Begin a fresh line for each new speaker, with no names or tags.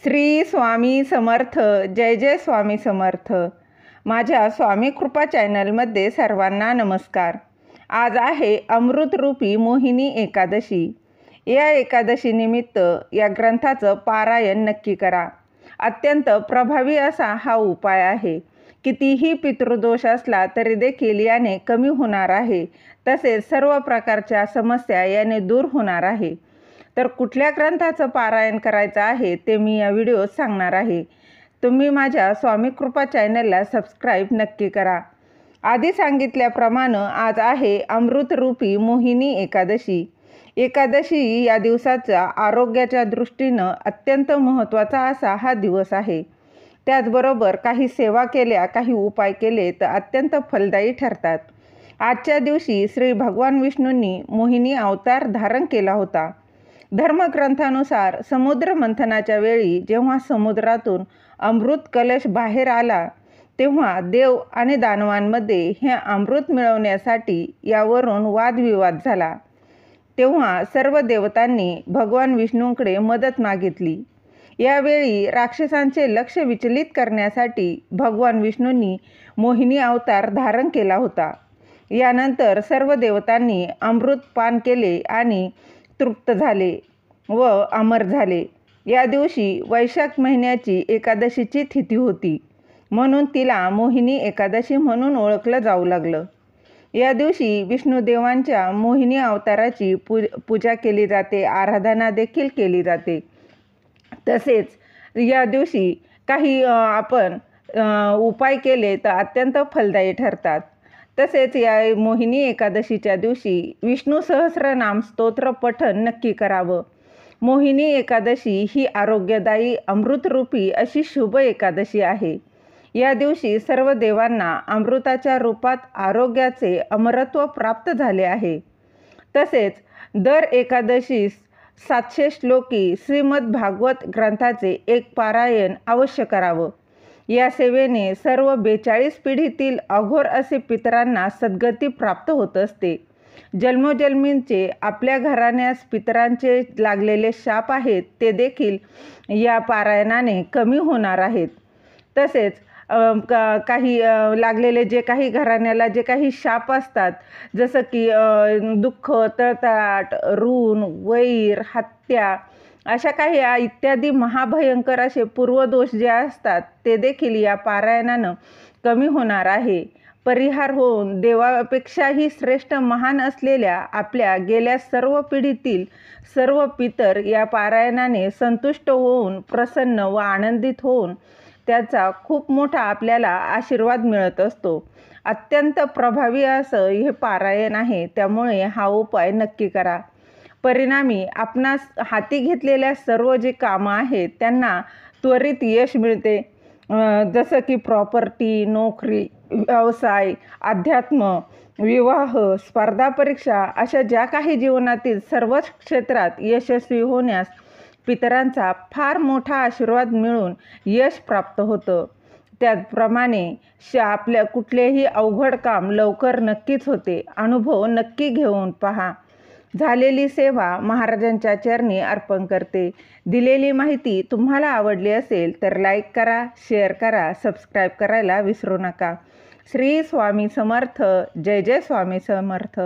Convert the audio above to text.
श्री स्वामी समर्थ. जय जय स्वामी समर्थ. माझ्या स्वामी कृपा चॅनलमध्ये सर्वांना नमस्कार. आज आहे अमृतरूपी मोहिनी एकादशी. या एकादशी निमित्त या ग्रंथाचं पारायण नक्की करा. अत्यंत प्रभावी असा हा उपाय आहे. कितीही पितृदोष असला तरी देखील याने कमी होणार आहे. तसेच सर्व प्रकारच्या समस्या याने दूर होणार आहे. तर कुठल्या ग्रंथाचं पारायण करायचं आहे ते मी या व्हिडिओत सांगणार आहे. तुम्ही माझ्या स्वामी कृपा चॅनलला सबस्क्राईब नक्की करा. आधी सांगितल्याप्रमाणे आज आहे अमृतरूपी मोहिनी एकादशी. एकादशी या दिवसाचा आरोग्याच्या दृष्टीनं अत्यंत महत्त्वाचा असा हा दिवस आहे. त्याचबरोबर काही सेवा केल्या, काही उपाय केले तर अत्यंत फलदायी ठरतात. आजच्या दिवशी श्री भगवान विष्णूंनी मोहिनी अवतार धारण केला होता. धर्मग्रंथानुसार समुद्र मंथनाच्या वेळी जेव्हा समुद्रातून अमृत कलश बाहेर आला तेव्हा देव आणि दानवांमध्ये हे अमृत मिळवण्यासाठी यावरून वादविवाद झाला. तेव्हा सर्व देवतांनी भगवान विष्णूंकडे मदत मागितली. यावेळी राक्षसांचे लक्ष विचलित करण्यासाठी भगवान विष्णूंनी मोहिनी अवतार धारण केला होता. यानंतर सर्व देवतांनी अमृत पान केले आणि तृप्त झाले व अमर झाले. या दिवशी वैशाख महिन्याची एकादशीची तिथी होती, म्हणून तिला मोहिनी एकादशी म्हणून ओळखलं जाऊ लागलं. या दिवशी विष्णुदेवांच्या मोहिनी अवताराची पूजा केली जाते, आराधना देखील केली जाते. तसेच या दिवशी काही आपण उपाय केले तर अत्यंत फलदायी ठरतात. तसेच या मोहिनी एकादशीच्या दिवशी विष्णू सहस्रनाम स्तोत्र पठण नक्की करावं. मोहिनी एकादशी ही आरोग्यदायी अमृतरूपी अशी शुभ एकादशी आहे. या दिवशी सर्व देवांना अमृताच्या रूपात आरोग्याचे अमरत्व प्राप्त झाले आहे. तसेच दर एकादशीस 700 श्लोकी श्रीमद भागवत ग्रंथाचे एक पारायण अवश्य करावं. या सेवेने सर्व 42 पिढीतील अघोर असे पितरांना सद्गती प्राप्त होत असते. जन्मोजन्मींचे आपल्या घराण्यास पितरांचे लागलेले शाप आहेत ते देखील या पारायणाने कमी होणार आहेत. तसेच काही लागलेले जे काही घराण्याला जे काही शाप असतात, जसं की दुःख, तळतळाट, ऋण, वैर, हत्या अशा काही इत्यादी महाभयंकर असे पूर्वदोष जे असतात ते देखील या पारायणानं कमी होणार आहे. परिहार होऊन देवापेक्षाही श्रेष्ठ महान असलेल्या आपल्या गेल्या सर्व पिढीतील सर्व पितर या पारायणाने संतुष्ट होऊन प्रसन्न व आनंदित होऊन त्याचा खूप मोठा आपल्याला आशीर्वाद मिळत असतो. अत्यंत प्रभावी असं हे पारायण आहे, त्यामुळे हा उपाय नक्की करा. परिणामी आपणास हाती घेतलेल्या सर्व जे कामं आहेत त्यांना त्वरित यश मिळते. जसं की प्रॉपर्टी, नोकरी, व्यवसाय, अध्यात्म, विवाह, स्पर्धा परीक्षा अशा ज्या काही जीवनातील सर्वच क्षेत्रात यशस्वी होण्यास पितरांचा फार मोठा आशीर्वाद मिळून यश प्राप्त होतं. त्याचप्रमाणे आपल्या कुठलेही अवघड काम लवकर नक्कीच होते. अनुभव नक्की घेऊन पहा. झालेली सेवा महाराजांच्या चरणी अर्पण करते. दिलेली माहिती तुम्हाला आवडली असेल तर लाईक करा, शेअर करा, सबस्क्राईब करायला विसरू नका. श्री स्वामी समर्थ. जय जय स्वामी समर्थ.